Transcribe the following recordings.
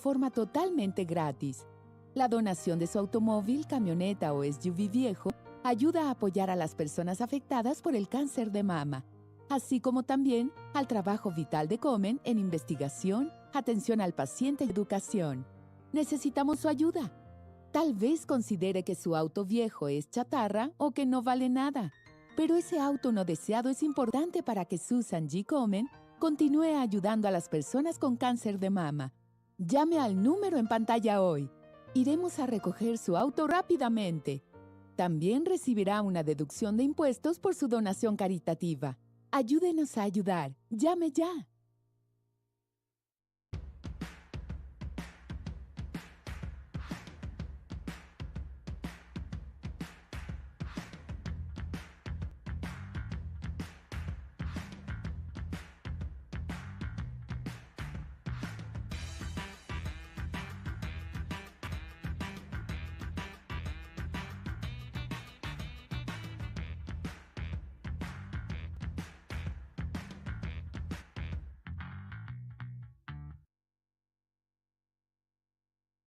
forma totalmente gratis. La donación de su automóvil, camioneta o SUV viejo ayuda a apoyar a las personas afectadas por el cáncer de mama, así como también al trabajo vital de Komen en investigación, atención al paciente y educación. Necesitamos su ayuda. Tal vez considere que su auto viejo es chatarra o que no vale nada, pero ese auto no deseado es importante para que Susan G. Komen continúe ayudando a las personas con cáncer de mama. Llame al número en pantalla hoy. Iremos a recoger su auto rápidamente. También recibirá una deducción de impuestos por su donación caritativa. Ayúdenos a ayudar. Llame ya.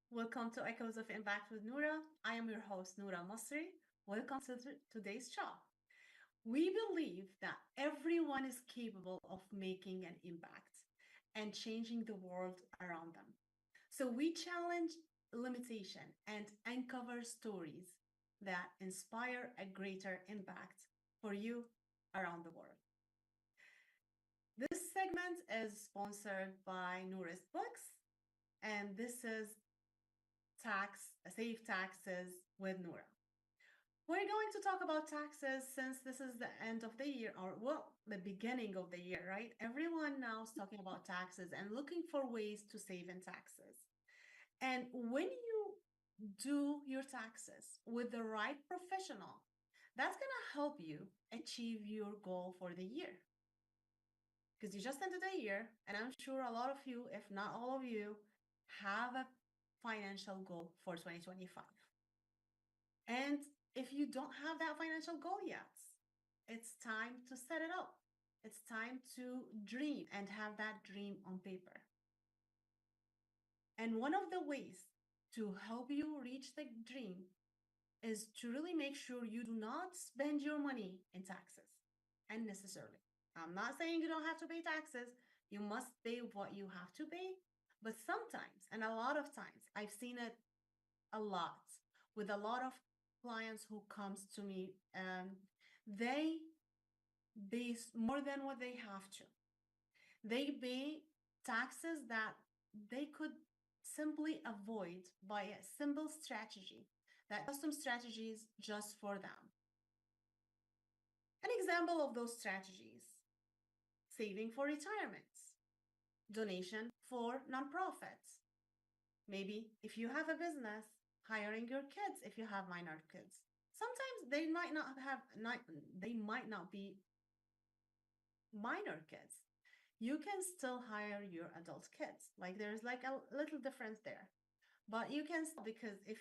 Welcome to Echoes of Impact with Noura. I am your host, Noura Masri. Welcome to today's show. We believe that everyone is capable of making an impact and changing the world around them. So we challenge limitation and uncover stories that inspire a greater impact for you around the world. This segment is sponsored by Noura's Books, and this is Save Taxes with Noura. We're going to talk about taxes since this is the end of the year, or well, the beginning of the year, right? Everyone now is talking about taxes and looking for ways to save in taxes. And when you do your taxes with the right professional, that's going to help you achieve your goal for the year. Because you just ended a year, and I'm sure a lot of you, if not all of you, have a financial goal for 2025. And if you don't have that financial goal yet, it's time to set it up. It's time to dream and have that dream on paper. And one of the ways to help you reach the dream is to really make sure you do not spend your money in taxes unnecessarily. I'm not saying you don't have to pay taxes. You must pay what you have to pay. But sometimes, and a lot of times, I've seen it a lot with a lot of clients who comes to me, they pay more than what they have to. They pay taxes that they could simply avoid by a simple strategy, that custom strategies just for them. An example of those strategies: saving for retirement, donation for nonprofits. Maybe if you have a business, hiring your kids if you have minor kids. Sometimes they might not be minor kids. You can still hire your adult kids. Like there's like a little difference there. But you can still, because if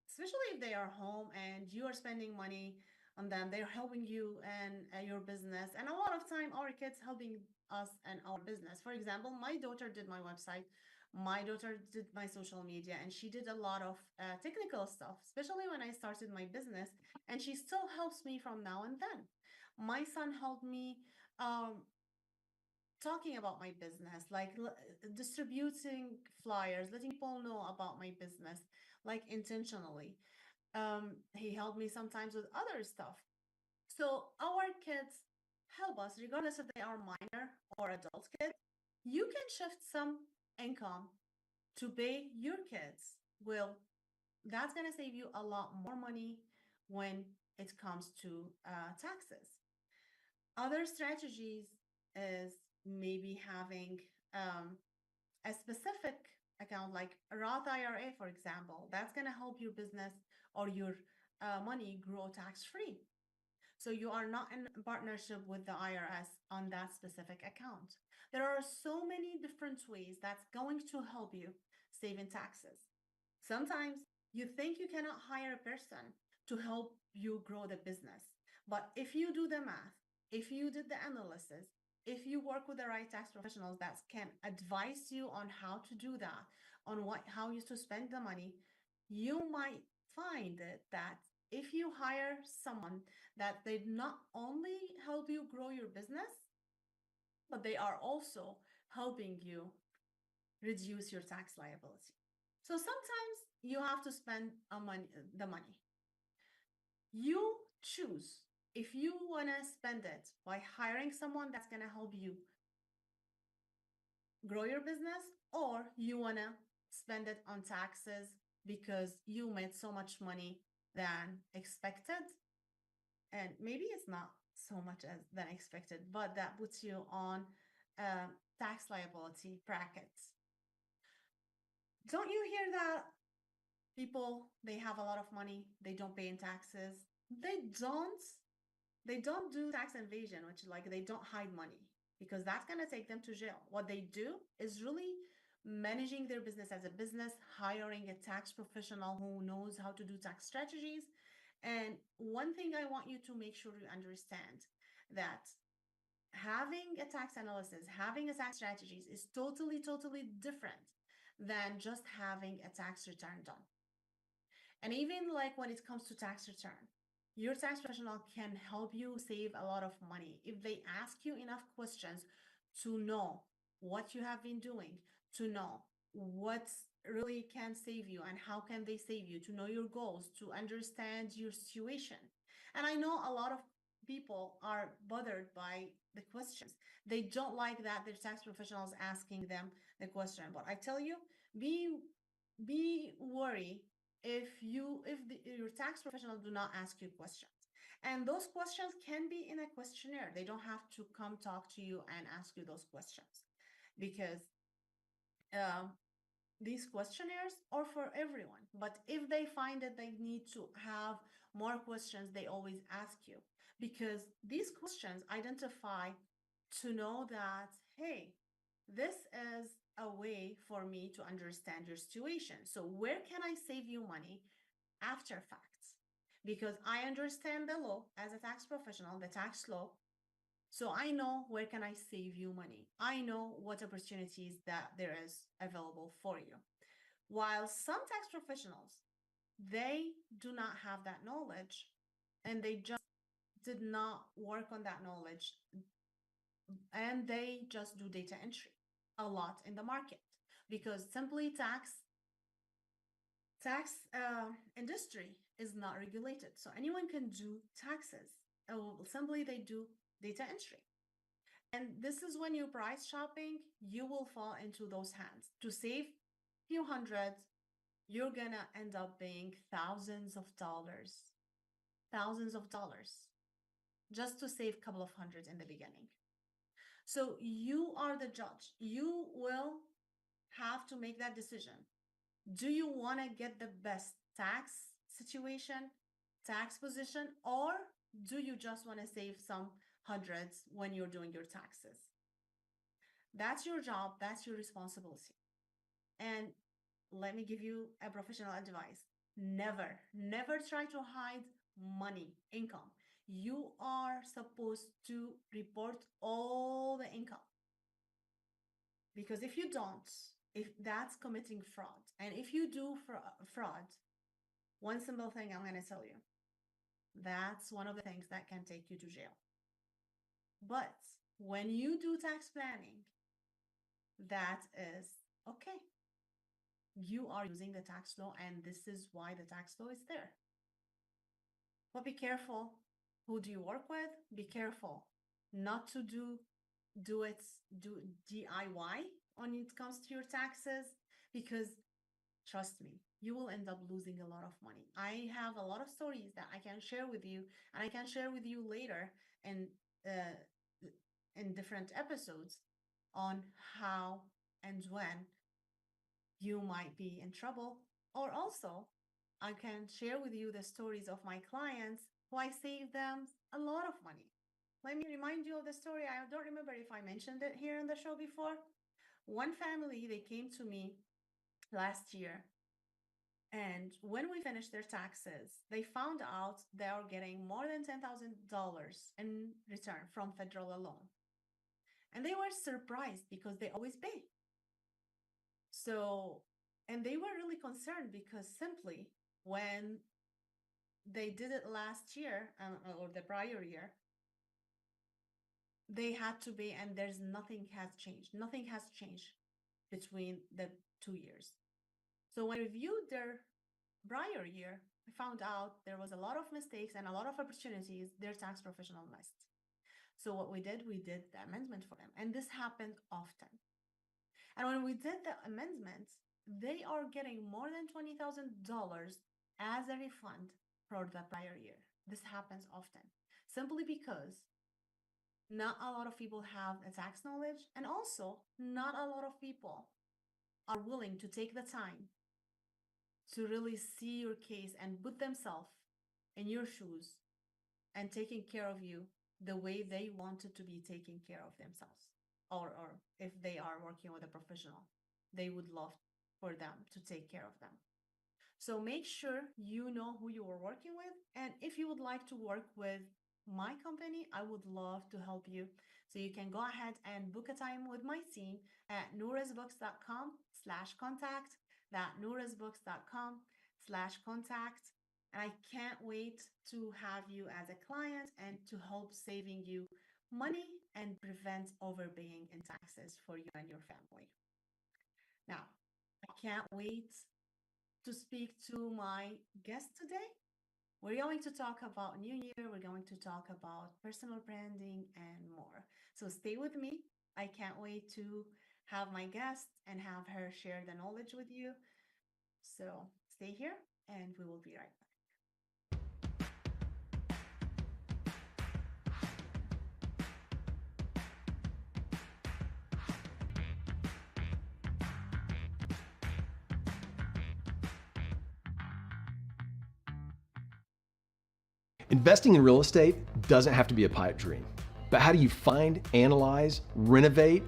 especially if they are home and you are spending money on them, they're helping you and your business. And a lot of time our kids helping us and our business. For example, my daughter did my website, my daughter did my social media, and she did a lot of technical stuff, especially when I started my business, and she still helps me from now and then. My son helped me talking about my business, like distributing flyers, letting people know about my business, like intentionally. He helped me sometimes with other stuff. So our kids help us, regardless if they are minor or adult kids. You can shift some income to pay your kids. Well, that's going to save you a lot more money when it comes to taxes. Other strategies is maybe having a specific account like a Roth IRA, for example. That's going to help your business or your money grow tax free. So you are not in partnership with the IRS on that specific account. There are so many different ways that's going to help you save in taxes. Sometimes you think you cannot hire a person to help you grow the business. But if you do the math, if you did the analysis, if you work with the right tax professionals that can advise you on how to do that, on how you to spend the money, you might find it that if you hire someone that they not only help you grow your business, but they are also helping you reduce your tax liability. So sometimes you have to spend the money. You choose if you want to spend it by hiring someone that's going to help you grow your business, or you want to spend it on taxes because you made so much money than expected. And maybe it's not so much as than expected, but that puts you on tax liability brackets. Don't you hear that people, they have a lot of money, they don't pay in taxes? They don't do tax evasion, which is like they don't hide money, because that's going to take them to jail. What they do is really managing their business as a business, hiring a tax professional who knows how to do tax strategies. And one thing I want you to make sure you understand, that having a tax analysis, having a tax strategies is totally, totally different than just having a tax return done. And even like when it comes to tax return, your tax professional can help you save a lot of money if they ask you enough questions to know what you have been doing, to know what really can save you and how can they save you, to know your goals, to understand your situation. And I know a lot of people are bothered by the questions. They don't like that their tax professionals asking them the question. But I tell you, be worried if your tax professional do not ask you questions. And those questions can be in a questionnaire. They don't have to come talk to you and ask you those questions, because uh, these questionnaires are for everyone. But if they find that they need to have more questions, they always ask you, because these questions identify to know that, hey, this is a way for me to understand your situation. So, where can I save you money after facts? Because I understand the law as a tax professional, the tax law. So I know where can I save you money. I know what opportunities that there is available for you. While some tax professionals, they do not have that knowledge, and they just did not work on that knowledge, and they just do data entry a lot in the market, because simply tax industry is not regulated, so anyone can do taxes. Simply they do data entry. And this is when you're price shopping, you will fall into those hands. To save few hundreds, you're gonna end up paying thousands of dollars, just to save a couple of hundred in the beginning. So you are the judge. You will have to make that decision. Do you want to get the best tax situation, tax position, or do you just want to save some hundreds when you're doing your taxes? That's your job, that's your responsibility. And let me give you a professional advice. Never, never try to hide money, income. You are supposed to report all the income, because if you don't, if that's committing fraud, and if you do fraud, one simple thing I'm going to tell you, that's one of the things that can take you to jail. But when you do tax planning, that is okay. You are using the tax law, and this is why the tax law is there. But be careful who do you work with. Be careful not to do it do DIY when it comes to your taxes, because trust me, you will end up losing a lot of money. I have a lot of stories that I can share with you, and I can share with you later in uh, in different episodes on how and when you might be in trouble. Or also, I can share with you the stories of my clients who I saved them a lot of money. Let me remind you of the story. I don't remember if I mentioned it here in the show before. One family, they came to me last year, and when we finished their taxes, they found out they are getting more than $10,000 in return from federal alone. And they were surprised because they always pay. So And they were really concerned because simply when they did it last year or the prior year, they had to pay, and there's nothing has changed. Nothing has changed between the 2 years. So when I reviewed their prior year, I found out there was a lot of mistakes and a lot of opportunities their tax professional missed. So what we did the amendment for them. And this happened often. And when we did the amendment, they are getting more than $20,000 as a refund for the prior year. This happens often, simply because not a lot of people have a tax knowledge, and also not a lot of people are willing to take the time to really see your case and put themselves in your shoes and taking care of you the way they wanted to be taking care of themselves. Or if they are working with a professional, they would love for them to take care of them. So make sure you know who you are working with. And if you would like to work with my company, I would love to help you. So you can go ahead and book a time with my team at noorasbooks.com/contact. That noorasbooks.com/contact. And I can't wait to have you as a client and to help saving you money and prevent overpaying in taxes for you and your family. Now, I can't wait to speak to my guest today. We're going to talk about New Year. We're going to talk about personal branding and more. So stay with me. I can't wait to have my guest and have her share the knowledge with you. So stay here and we will be right back. Investing in real estate doesn't have to be a pipe dream, but how do you find, analyze, renovate,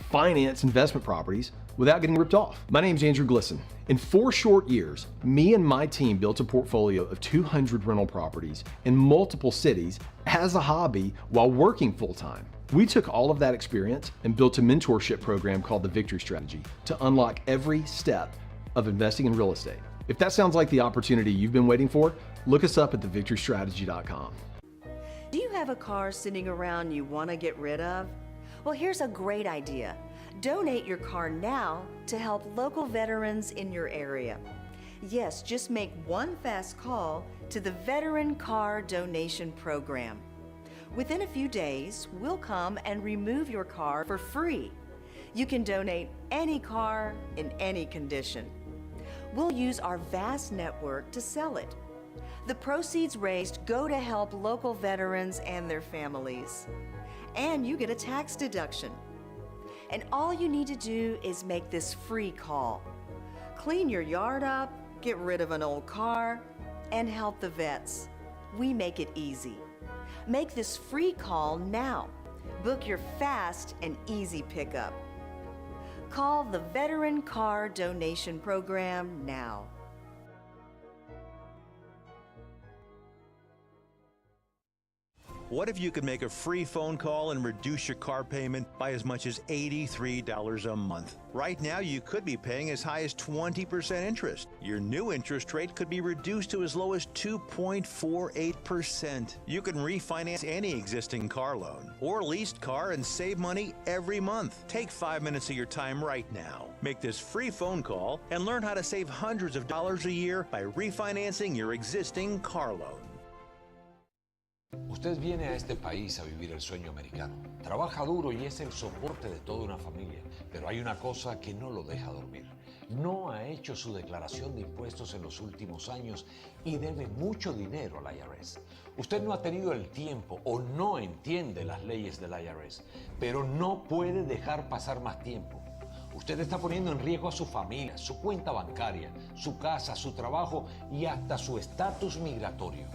finance investment properties without getting ripped off? My name's Andrew Glisson. In 4 short years, me and my team built a portfolio of 200 rental properties in multiple cities as a hobby while working full-time. We took all of that experience and built a mentorship program called the Victory Strategy to unlock every step of investing in real estate. If that sounds like the opportunity you've been waiting for, look us up at thevictorystrategy.com. Do you have a car sitting around you want to get rid of? Well, here's a great idea. Donate your car now to help local veterans in your area. Yes, just make one fast call to the Veteran Car Donation Program. Within a few days, we'll come and remove your car for free. You can donate any car in any condition. We'll use our vast network to sell it. The proceeds raised go to help local veterans and their families. And you get a tax deduction. And all you need to do is make this free call. Clean your yard up, get rid of an old car, and help the vets. We make it easy. Make this free call now. Book your fast and easy pickup. Call the Veteran Car Donation Program now. What if you could make a free phone call and reduce your car payment by as much as $83 a month? Right now, you could be paying as high as 20% interest. Your new interest rate could be reduced to as low as 2.48%. You can refinance any existing car loan or leased car and save money every month. Take 5 minutes of your time right now. Make this free phone call and learn how to save hundreds of dollars a year by refinancing your existing car loan. Usted viene a este país a vivir el sueño americano. Trabaja duro y es el soporte de toda una familia. Pero hay una cosa que no lo deja dormir. No ha hecho su declaración de impuestos en los últimos años y debe mucho dinero al IRS. Usted no ha tenido el tiempo o no entiende las leyes del IRS, pero no puede dejar pasar más tiempo. Usted está poniendo en riesgo a su familia, su cuenta bancaria, su casa, su trabajo y hasta su estatus migratorio.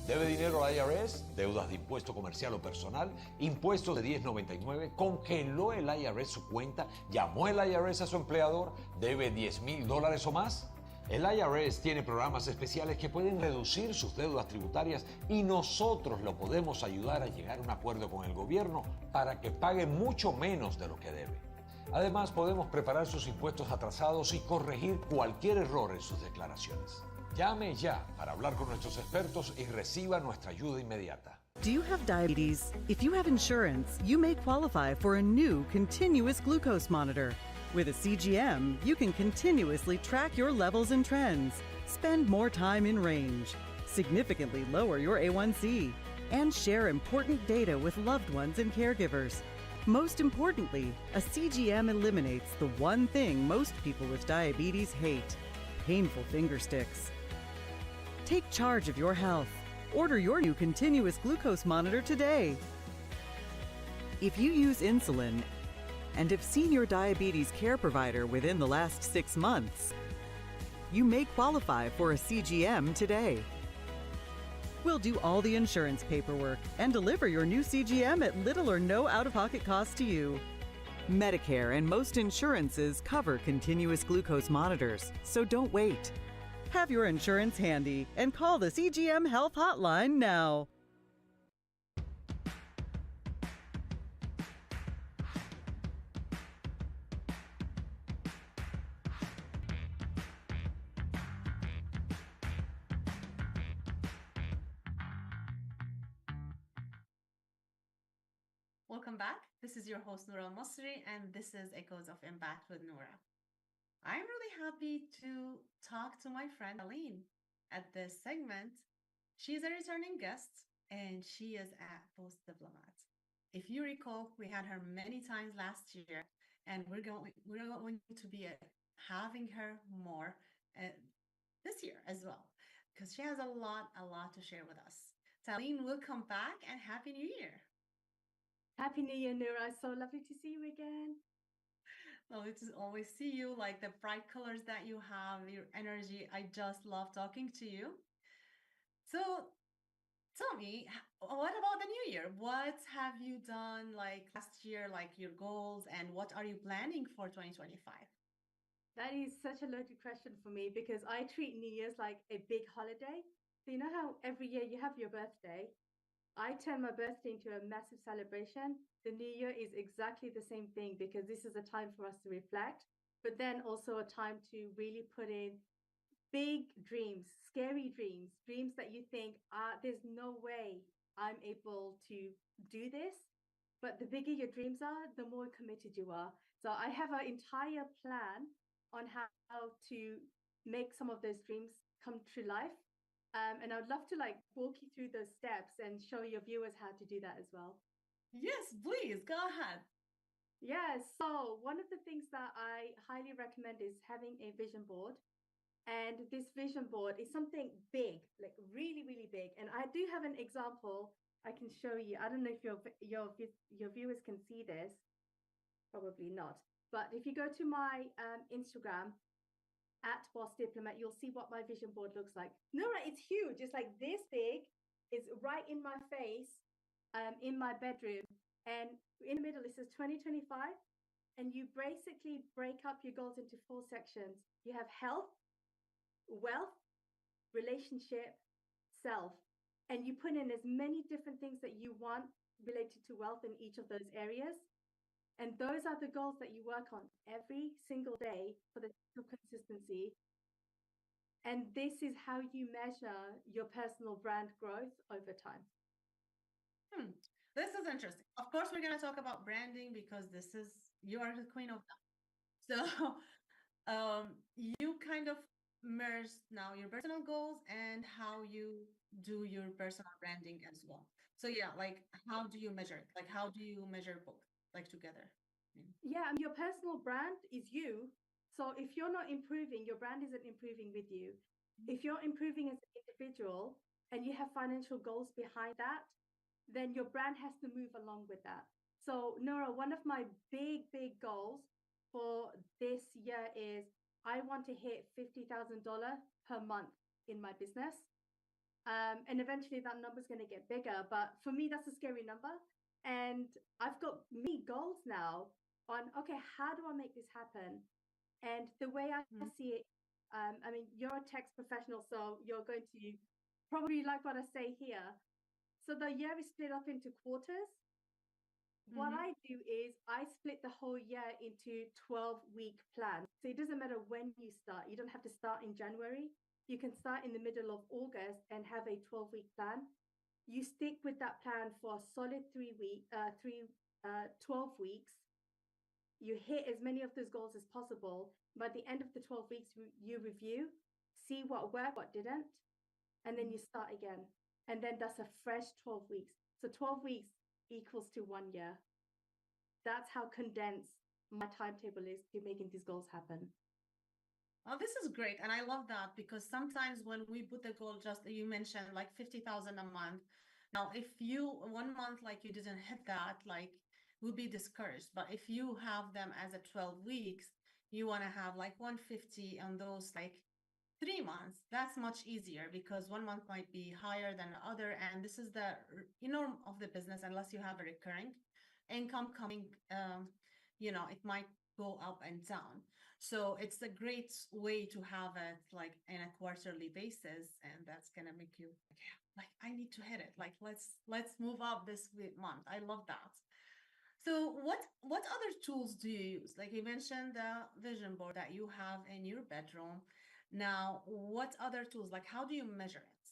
Debe dinero al IRS, deudas de impuesto comercial o personal, impuestos de 1099, congeló el IRS su cuenta, llamó el IRS a su empleador, debe $10,000 o más. El IRS tiene programas especiales que pueden reducir sus deudas tributarias y nosotros lo podemos ayudar a llegar a un acuerdo con el gobierno para que pague mucho menos de lo que debe. Además, podemos preparar sus impuestos atrasados y corregir cualquier error en sus declaraciones. Llame ya para hablar con nuestros expertos y reciba nuestra ayuda inmediata. Do you have diabetes? If you have insurance, you may qualify for a new continuous glucose monitor. With a CGM, you can continuously track your levels and trends, spend more time in range, significantly lower your A1C, and share important data with loved ones and caregivers. Most importantly, a CGM eliminates the one thing most people with diabetes hate: painful finger sticks. Take charge of your health. Order your new continuous glucose monitor today. If you use insulin and have seen your diabetes care provider within the last 6 months, you may qualify for a CGM today. We'll do all the insurance paperwork and deliver your new CGM at little or no out-of-pocket cost to you. Medicare and most insurances cover continuous glucose monitors, so don't wait. Have your insurance handy and call the CGM Health Hotline now. Welcome back. This is your host, Noura Masri, and this is Echoes of Impact with Noura. I'm really happy to talk to my friend Aline at this segment. She's a returning guest, and she is a post diplomat. If you recall, we had her many times last year, and we're going to be having her more this year as well, because she has a lot to share with us. Aline, welcome back and Happy New Year. Happy New Year, Noura. So lovely to see you again. Lovely to always see you, like the bright colors that you have, your energy. I just love talking to you. So tell me, what about the new year? What have you done like last year, like your goals, and what are you planning for 2025? That is such a loaded question for me because I treat New Year's like a big holiday. So you know how every year you have your birthday? I turn my birthday into a massive celebration. The new year is exactly the same thing because this is a time for us to reflect, but then also a time to really put in big dreams, scary dreams, dreams that you think, there's no way I'm able to do this. But the bigger your dreams are, the more committed you are. So I have an entire plan on how to make some of those dreams come to life. And I would love to like walk you through those steps and show your viewers how to do that as well. Yes, please go ahead. Yeah, so one of the things that I highly recommend is having a vision board. And this vision board is something big, like really, really big. And I do have an example I can show you. I don't know if your viewers can see this. Probably not. But if you go to my Instagram, at Boss Diplomat, you'll see what my vision board looks like. Noura, it's huge. It's like this big. It's right in my face, in my bedroom. And in the middle, it says 2025. And you basically break up your goals into 4 sections. You have health, wealth, relationship, self. And you put in as many different things that you want related to wealth in each of those areas. And those are the goals that you work on every single day for the sake of consistency. And this is how you measure your personal brand growth over time. This is interesting. Of course, we're going to talk about branding because you are the queen of that. So you kind of merge now your personal goals and how you do your personal branding as well. So yeah, like how do you measure it? Like how do you measure both? Like together. Yeah, your personal brand is you. So if you're not improving, your brand isn't improving with you. If you're improving as an individual and you have financial goals behind that, then your brand has to move along with that. So Noura, one of my big goals for this year is I want to hit $50,000 per month in my business. And eventually that number is going to get bigger. But for me, that's a scary number. And I've got many goals now on, okay, how do I make this happen? And the way I see it, I mean, you're a tax professional, so you're going to probably like what I say here. So the year is split up into quarters. What Mhm. I do is I split the whole year into 12-week plans. So it doesn't matter when you start. You don't have to start in January. You can start in the middle of August and have a 12-week plan. You stick with that plan for a solid 12 weeks. You hit as many of those goals as possible. By the end of the 12 weeks, you review, see what worked, what didn't, and then you start again. And then that's a fresh 12 weeks. So 12 weeks equals to 1 year. That's how condensed my timetable is to making these goals happen. Oh, this is great. And I love that because sometimes when we put the goal, just you mentioned like 50,000 a month. Now, if you 1 month, like you didn't hit that, like we'll be discouraged. But if you have them as a 12 weeks, you want to have like 150 on those like 3 months. That's much easier because 1 month might be higher than the other. And this is the norm of the business, unless you have a recurring income coming, it might go up and down. So it's a great way to have it like in a quarterly basis, and that's gonna make you like I need to hit it. Like let's move up this month. I love that. So what other tools do you use? Like you mentioned the vision board that you have in your bedroom. Now, what other tools? Like how do you measure it?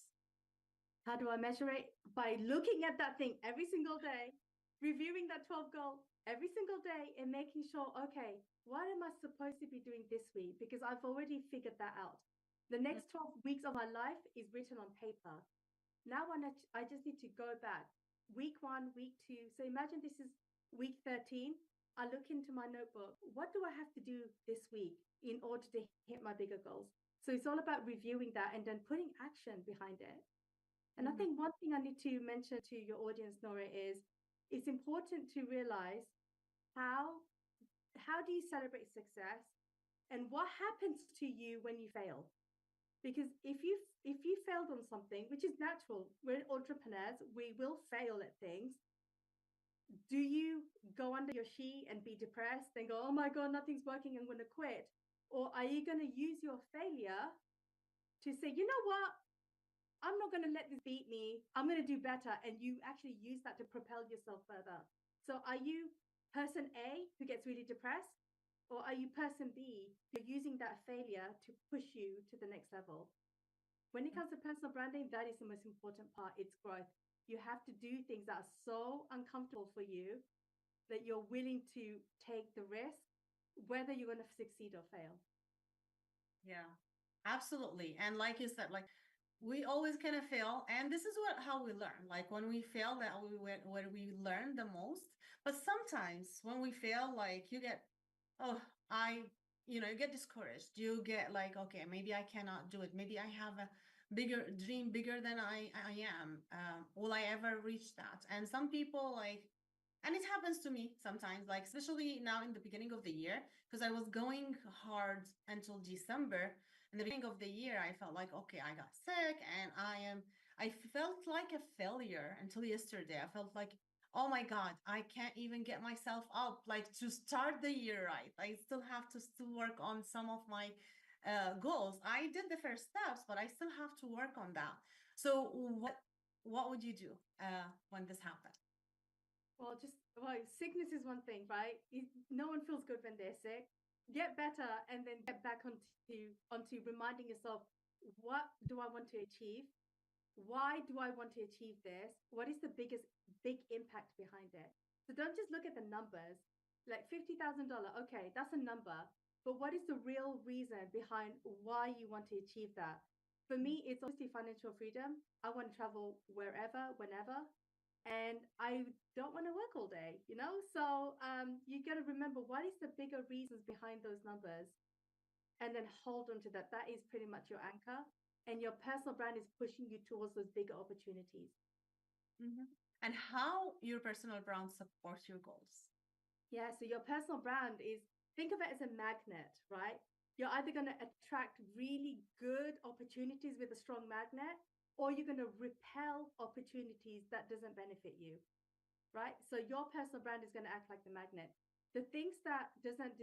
How do I measure it? By looking at that thing every single day, reviewing that 12 goal every single day, and making sure, okay, what am I supposed to be doing this week? Because I've already figured that out. The next 12 weeks of my life is written on paper. Now I just need to go back. Week 1, week 2. So imagine this is week 13. I look into my notebook. What do I have to do this week in order to hit my bigger goals? So it's all about reviewing that and then putting action behind it. And I think one thing I need to mention to your audience, Nora, is it's important to realize how do you celebrate success and what happens to you when you fail. Because if you failed on something, which is natural, we're entrepreneurs, we will fail at things. Do you go under your sheet and be depressed and go, oh my God, nothing's working, I'm going to quit? Or are you going to use your failure to say, you know what? I'm not going to let this beat me. I'm going to do better. And you actually use that to propel yourself further. So are you person A who gets really depressed? Or are you person B who're using that failure to push you to the next level? When it comes to personal branding, that is the most important part. It's growth. You have to do things that are so uncomfortable for you that you're willing to take the risk, whether you're going to succeed or fail. Yeah, absolutely. And like you said, like we always kind of fail, and this is how we learn. Like when we fail, that where we learn the most. But sometimes when we fail, like you get, oh, you get discouraged. You get like, okay, maybe I cannot do it. Maybe I have a bigger dream, bigger than I am. Will I ever reach that? And some people like, and it happens to me sometimes, like especially now in the beginning of the year, because I was going hard until December. In the beginning of the year, I felt like, okay, I got sick and I felt like a failure until yesterday. I felt like, oh my God, I can't even get myself up, like to start the year right. I still have to still work on some of my goals. I did the first steps, but I still have to work on that. So what would you do when this happened? Well, sickness is one thing, right? No one feels good when they're sick. Get better and then get back onto reminding yourself, what do I want to achieve? Why do I want to achieve this? What is the big impact behind it? So don't just look at the numbers. Like $50,000, okay, that's a number. But what is the real reason behind why you want to achieve that? For me, it's obviously financial freedom. I want to travel wherever, whenever, and I don't want to work all day, you know? So you got to remember what is the bigger reasons behind those numbers, and then hold on to that. That is pretty much your anchor, and your personal brand is pushing you towards those bigger opportunities. And how your personal brand supports your goals. Yeah, so your personal brand is, think of it as a magnet, right? You're either going to attract really good opportunities with a strong magnet, or you're going to repel opportunities that doesn't benefit you, right? So your personal brand is going to act like the magnet. The things that doesn't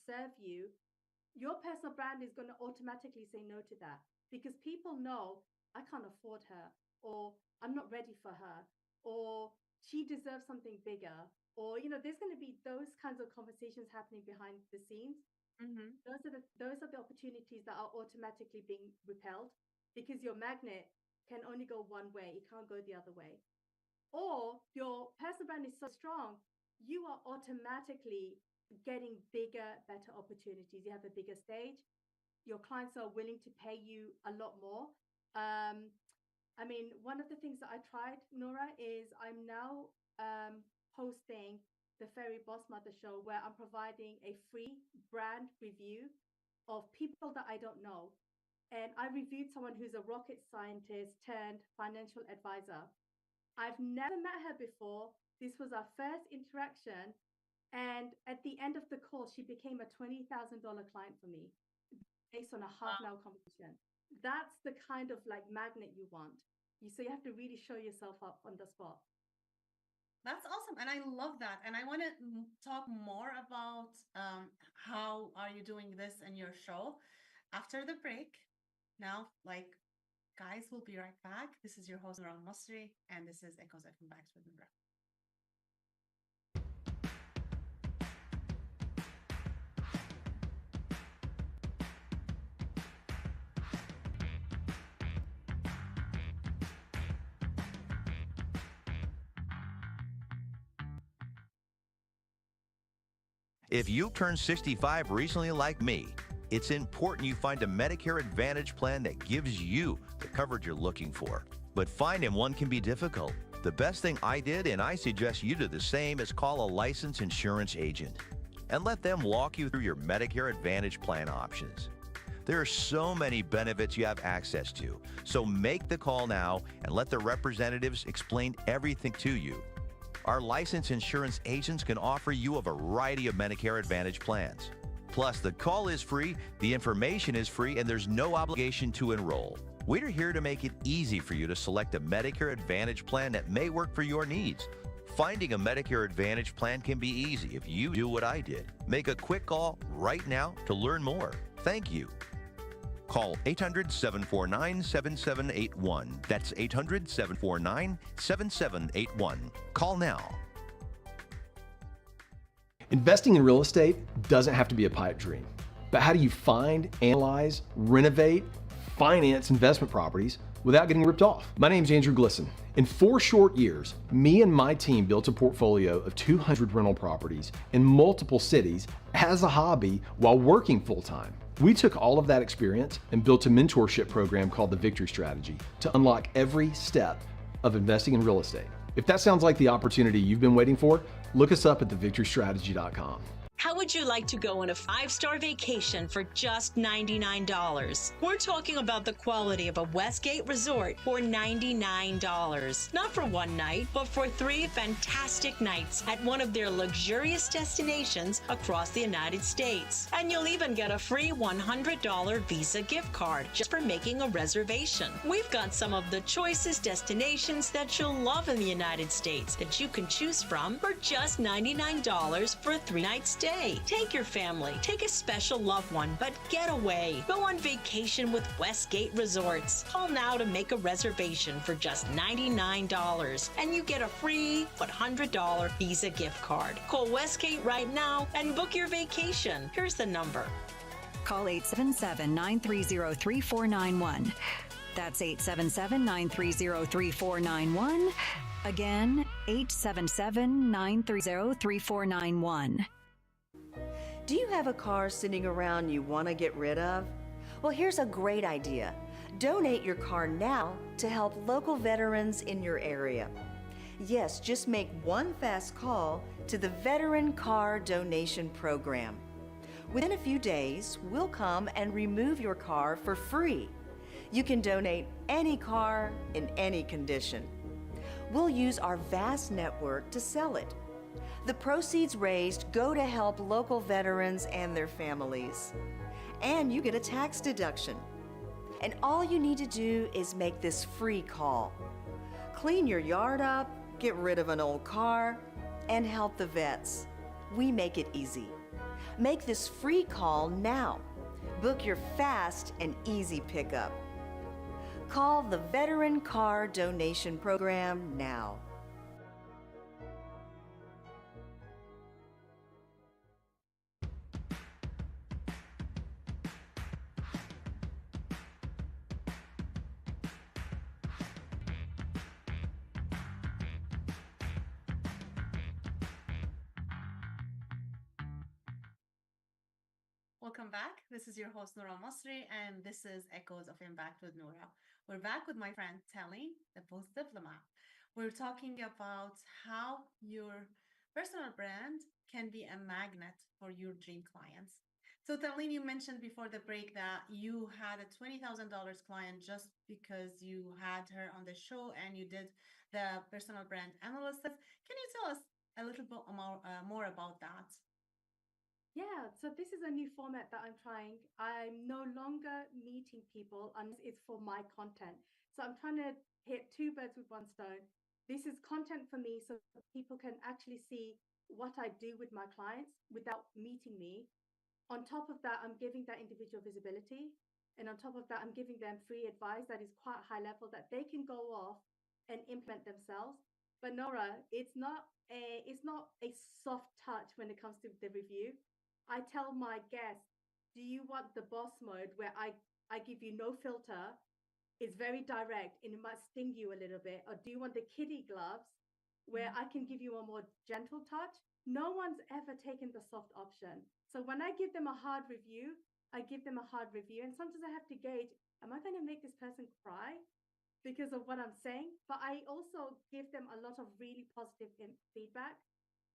serve you, your personal brand is going to automatically say no to that, because people know, I can't afford her, or I'm not ready for her, or she deserves something bigger. or there's going to be those kinds of conversations happening behind the scenes. Mm-hmm. Those are the opportunities that are automatically being repelled because your magnet can only go one way, it can't go the other way. Or your personal brand is so strong, you are automatically getting bigger, better opportunities. You have a bigger stage, your clients are willing to pay you a lot more. I mean, one of the things that I tried, Nora, is I'm now hosting the Fairy Boss Mother Show, where I'm providing a free brand review of people that I don't know. And I reviewed someone who's a rocket scientist turned financial advisor. I've never met her before. This was our first interaction. And at the end of the call, she became a $20,000 client for me based on a half an hour conversation. That's the kind of like magnet you want. So you have to really show yourself up on the spot. That's awesome. And I love that. And I want to talk more about how are you doing this in your show after the break. Now, guys, we'll be right back. This is your host, Nora Al-Masri, and this is Echoes FM Facts with Nora. If you turned 65 recently like me, it's important you find a Medicare Advantage plan that gives you the coverage you're looking for. But finding one can be difficult. The best thing I did, and I suggest you do the same, is call a licensed insurance agent and let them walk you through your Medicare Advantage plan options. There are so many benefits you have access to, so make the call now and let the representatives explain everything to you. Our licensed insurance agents can offer you a variety of Medicare Advantage plans. Plus, the call is free, the information is free, and there's no obligation to enroll. We're here to make it easy for you to select a Medicare Advantage plan that may work for your needs. Finding a Medicare Advantage plan can be easy if you do what I did. Make a quick call right now to learn more. Thank you. Call 800-749-7781. That's 800-749-7781. Call now. Investing in real estate doesn't have to be a pipe dream. But how do you find, analyze, renovate, finance investment properties without getting ripped off? My name's Andrew Glisson. In 4 short years, me and my team built a portfolio of 200 rental properties in multiple cities as a hobby while working full-time. We took all of that experience and built a mentorship program called the Victory Strategy to unlock every step of investing in real estate. If that sounds like the opportunity you've been waiting for, look us up at thevictorystrategy.com. How would you like to go on a 5-star vacation for just $99? We're talking about the quality of a Westgate resort for $99. Not for one night, but for 3 fantastic nights at one of their luxurious destinations across the United States. And you'll even get a free $100 Visa gift card just for making a reservation. We've got some of the choicest destinations that you'll love in the United States that you can choose from for just $99 for a 3-night stay. Take your family, take a special loved one, but get away. Go on vacation with Westgate Resorts. Call now to make a reservation for just $99, and you get a free $100 Visa gift card. Call Westgate right now and book your vacation. Here's the number. Call 877-930-3491. That's 877-930-3491. Again, 877-930-3491. Do you have a car sitting around you want to get rid of? Well, here's a great idea. Donate your car now to help local veterans in your area. Yes, just make one fast call to the Veteran Car Donation Program. Within a few days, we'll come and remove your car for free. You can donate any car in any condition. We'll use our vast network to sell it. The proceeds raised go to help local veterans and their families. And you get a tax deduction. And all you need to do is make this free call. Clean your yard up, get rid of an old car, and help the vets. We make it easy. Make this free call now. Book your fast and easy pickup. Call the Veteran Car Donation Program now. Welcome back. This is your host, Noura Masri, and this is Echoes of Impact with Noura. We're back with my friend Telly, the post diplomat. We're talking about how your personal brand can be a magnet for your dream clients. So, Telly, you mentioned before the break that you had a $20,000 client just because you had her on the show and you did the personal brand analysis. Can you tell us a little bit more about that? Yeah, so this is a new format that I'm trying. I'm no longer meeting people unless it's for my content. So I'm trying to hit two birds with one stone. This is content for me so people can actually see what I do with my clients without meeting me. On top of that, I'm giving that individual visibility. And on top of that, I'm giving them free advice that is quite high level that they can go off and implement themselves. But Noura, it's not a soft touch when it comes to the review. I tell my guests, do you want the boss mode where I give you no filter? It's very direct and it might sting you a little bit. Or do you want the kiddie gloves where I can give you a more gentle touch? No one's ever taken the soft option. So when I give them a hard review, I give them a hard review. And sometimes I have to gauge, am I going to make this person cry because of what I'm saying? But I also give them a lot of really positive feedback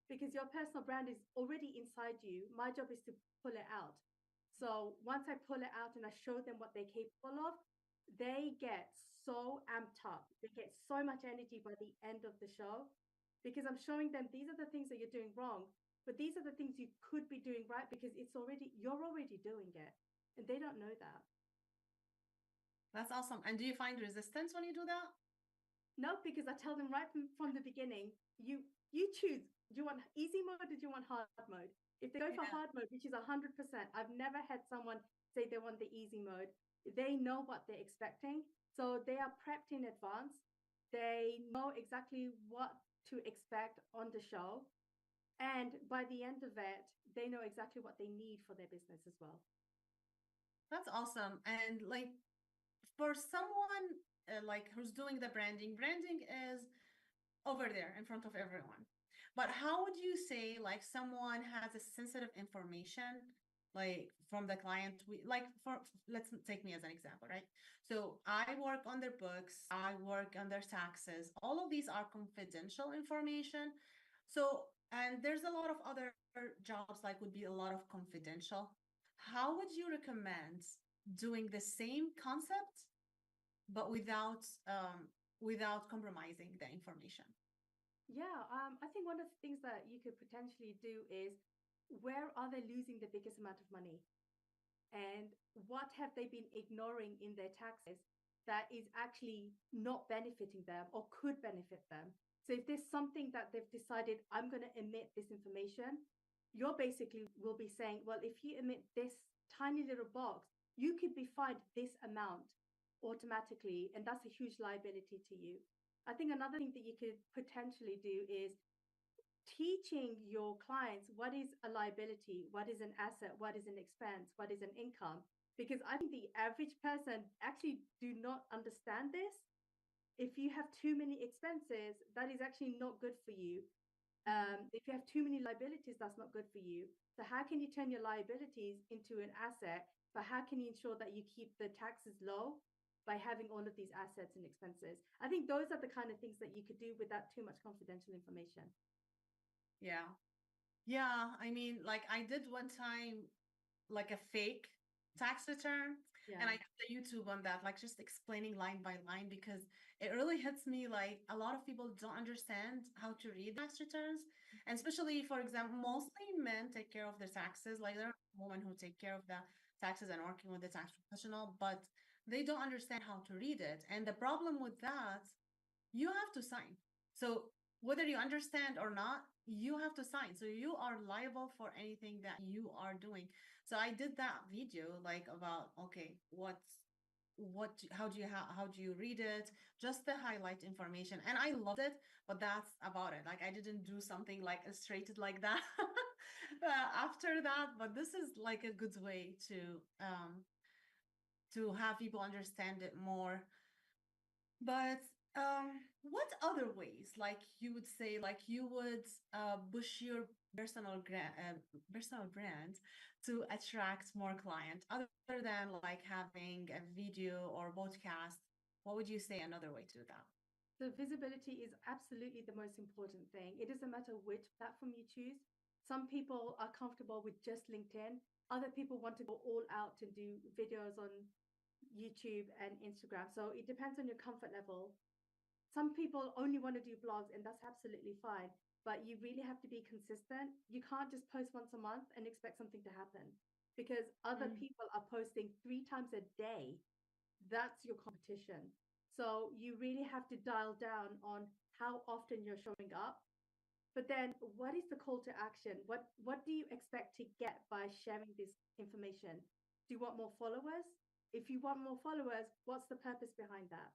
because your personal brand is already inside you. My job is to pull it out. So once I pull it out and I show them what they're capable of, they get so amped up. They get so much energy by the end of the show because I'm showing them these are the things that you're doing wrong, but these are the things you could be doing right because you're already doing it. And they don't know that. That's awesome. And do you find resistance when you do that? No, because I tell them right from the beginning, you choose. Do you want easy mode or do you want hard mode? If they go for hard mode, which is 100%, I've never had someone say they want the easy mode. They know what they're expecting. So they are prepped in advance. They know exactly what to expect on the show. And by the end of it, they know exactly what they need for their business as well. That's awesome. And like for someone like who's doing the branding is over there in front of everyone. But how would you say like someone has a sensitive information like from the client let's take me as an example, right? So I work on their books, I work on their taxes. All of these are confidential information. So and there's a lot of other jobs like would be a lot of confidential. How would you recommend doing the same concept but without compromising the information? Yeah, I think one of the things that you could potentially do is where are they losing the biggest amount of money? And what have they been ignoring in their taxes that is actually not benefiting them or could benefit them? So if there's something that they've decided, I'm going to emit this information, you're basically will be saying, well, if you emit this tiny little box, you could be fined this amount automatically, and that's a huge liability to you. I think another thing that you could potentially do is teaching your clients what is a liability, what is an asset, what is an expense, what is an income. Because I think the average person actually do not understand this. If you have too many expenses, that is actually not good for you. If you have too many liabilities, that's not good for you. So how can you turn your liabilities into an asset? But how can you ensure that you keep the taxes low by having all of these assets and expenses? I think those are the kind of things that you could do without too much confidential information. Yeah. Yeah. I mean, like I did one time, like a fake tax return. Yeah. And I did the YouTube on that, like just explaining line by line, because it really hits me. Like a lot of people don't understand how to read tax returns. And especially, for example, mostly men take care of their taxes. Like there are women who take care of the taxes and working with the tax professional, but they don't understand how to read it. And the problem with that, you have to sign. So whether you understand or not, you have to sign. So you are liable for anything that you are doing. So I did that video like about, okay, how do you read it? Just the highlight information. And I loved it, but that's about it. Like I didn't do something like illustrated like that after that, but this is like a good way to have people understand it more. But What other ways, like you would say, like you would push your personal brand to attract more clients, other than like having a video or podcast? What would you say another way to do that? So visibility is absolutely the most important thing. It doesn't matter which platform you choose. Some people are comfortable with just LinkedIn. Other people want to go all out and do videos on YouTube and Instagram. So it depends on your comfort level. Some people only want to do blogs, and that's absolutely fine. But you really have to be consistent. You can't just post once a month and expect something to happen because other Mm. people are posting 3 times a day. That's your competition. So you really have to dial down on how often you're showing up. But then what is the call to action? What do you expect to get by sharing this information? Do you want more followers? If you want more followers, what's the purpose behind that?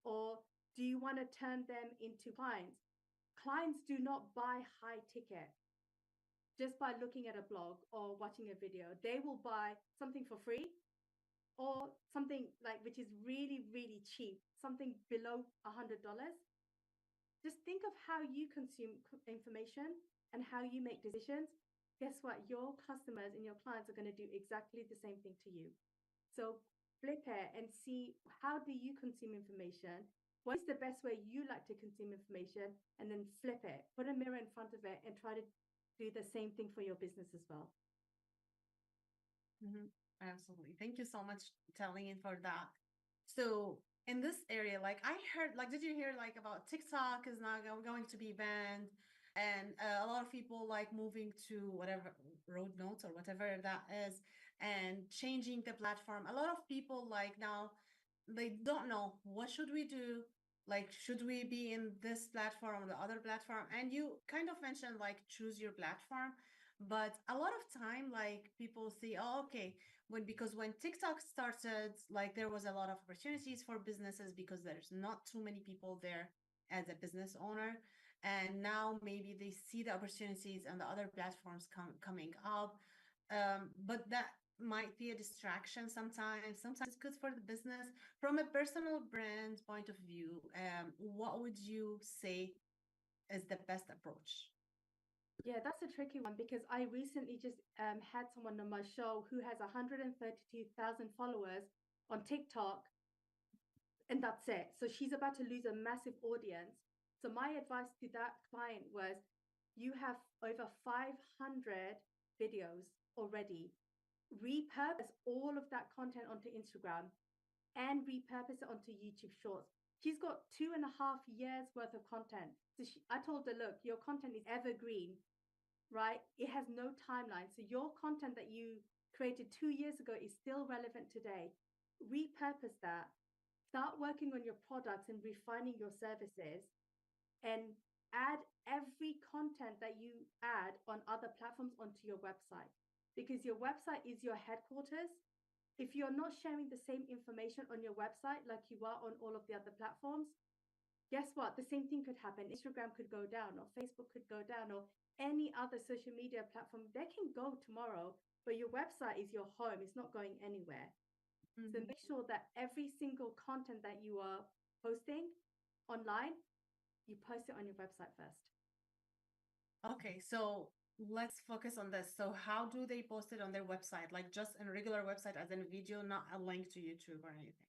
Or do you want to turn them into clients? Clients do not buy high ticket just by looking at a blog or watching a video. They will buy something for free or something like which is really, really cheap, something below $100. Just think of how you consume information and how you make decisions. Guess what? Your customers and your clients are going to do exactly the same thing to you. So flip it and see, how do you consume information? What is the best way you like to consume information? And then flip it, put a mirror in front of it and try to do the same thing for your business as well. Mhm. Absolutely. Thank you so much, telling in for that. So in this area, like I heard, like, did you hear like about TikTok is not going to be banned, and a lot of people like moving to whatever road notes or whatever that is, and changing the platform. A lot of people like now they don't know what should we do. Like, should we be in this platform or the other platform? And you kind of mentioned like choose your platform, but a lot of time like people see, oh, okay, because when TikTok started, like there was a lot of opportunities for businesses because there's not too many people there as a business owner. And now maybe they see the opportunities and the other platforms coming up. But that might be a distraction sometimes. Sometimes it's good for the business. From a personal brand point of view, what would you say is the best approach? Yeah, that's a tricky one because I recently just had someone on my show who has 132,000 followers on TikTok, and that's it. So she's about to lose a massive audience. So my advice to that client was, you have over 500 videos already. Repurpose all of that content onto Instagram and repurpose it onto YouTube Shorts. She's got 2.5 years worth of content. So I told her, look, your content is evergreen, right? It has no timeline. So your content that you created 2 years ago is still relevant today. Repurpose that. Start working on your products and refining your services, and add every content that you add on other platforms onto your website, because your website is your headquarters. If you're not sharing the same information on your website like you are on all of the other platforms, guess what? The same thing could happen. Instagram could go down, or Facebook could go down, or any other social media platform. They can go tomorrow, but your website is your home. It's not going anywhere. So Mhm. make sure that every single content that you are posting online, you post it on your website first. Okay, so let's focus on this. So how do they post it on their website? Like just a regular website as in a video, not a link to YouTube or anything.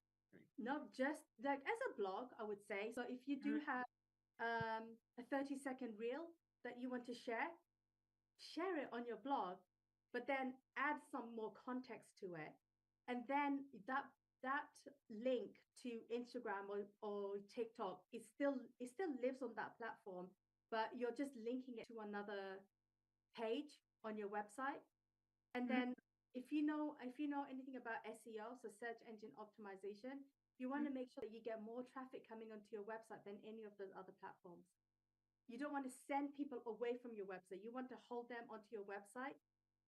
Not just like as a blog, I would say. So if you do Mhm. have a 30-second reel that you want to share it on your blog, but then add some more context to it. And then that link to Instagram or TikTok, it still lives on that platform, but you're just linking it to another page on your website. And Mhm. then if you know anything about SEO, so search engine optimization, you want to make sure that you get more traffic coming onto your website than any of those other platforms. You don't want to send people away from your website. You want to hold them onto your website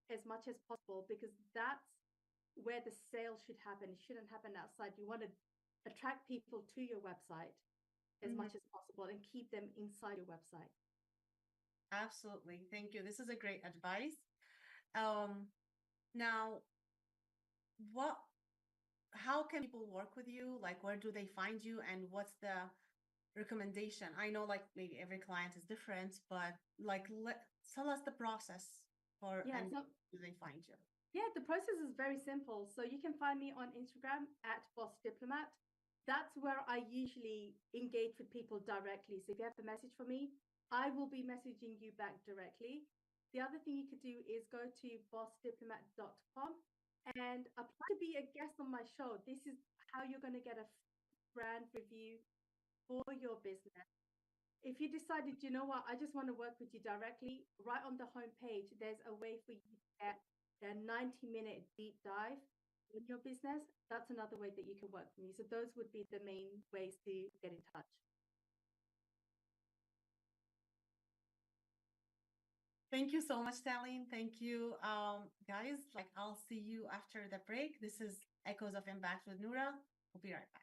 as much as possible, because that's where the sale should happen. It shouldn't happen outside. You want to attract people to your website as Mhm. much as possible and keep them inside your website. Absolutely. Thank you. This is a great advice. Um, Now, what, how can people work with you? Like, where do they find you? And what's the recommendation. I know like maybe every client is different, but like tell us the process for Yeah, and so do they find you? yeah, the process is very simple. So you can find me on Instagram at Boss Diplomat. That's where I usually engage with people directly. So if you have a message for me, I will be messaging you back directly. The other thing you could do is go to bossdiplomat.com and apply to be a guest on my show. This is how you're going to get a brand review for your business. If you decided, you know what, I just want to work with you directly, right on the homepage, there's a way for you to get a 90-minute deep dive in your business. That's another way that you can work with me. So those would be the main ways to get in touch. Thank you so much, Talene. Thank you, guys. Like, I'll see you after the break. This is Echoes of Impact with Noura. We'll be right back.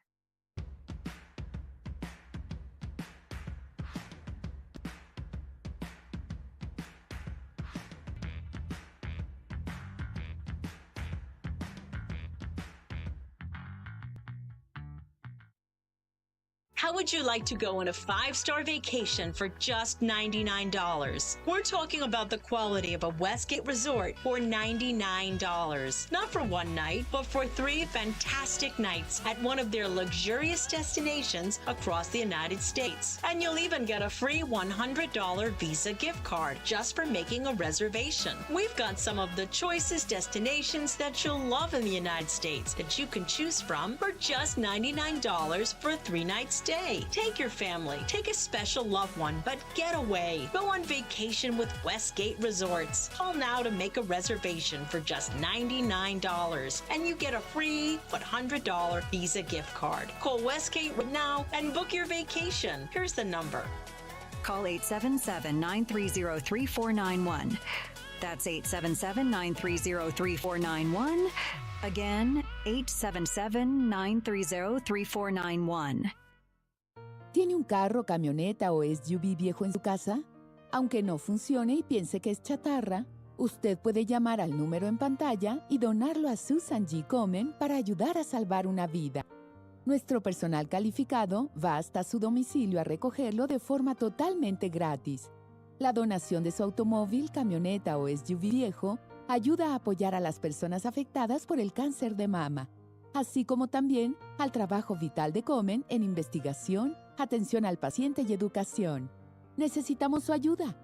How would you like to go on a 5-star vacation for just $99? We're talking about the quality of a Westgate resort for $99. Not for one night, but for 3 fantastic nights at one of their luxurious destinations across the United States. And you'll even get a free $100 Visa gift card just for making a reservation. We've got some of the choicest destinations that you'll love in the United States that you can choose from for just $99 for a 3-night stay. Take your family, take a special loved one, but get away. Go on vacation with Westgate Resorts. Call now to make a reservation for just $99, and you get a free $100 Visa gift card. Call Westgate now and book your vacation. Here's the number. Call 877-930-3491. That's 877-930-3491. Again, 877-930-3491. ¿Tiene un carro, camioneta o SUV viejo en su casa? Aunque no funcione y piense que es chatarra, usted puede llamar al número en pantalla y donarlo a Susan G. Komen para ayudar a salvar una vida. Nuestro personal calificado va hasta su domicilio a recogerlo de forma totalmente gratis. La donación de su automóvil, camioneta o SUV viejo ayuda a apoyar a las personas afectadas por el cáncer de mama, así como también al trabajo vital de Komen en investigación, atención al paciente y educación. Necesitamos su ayuda.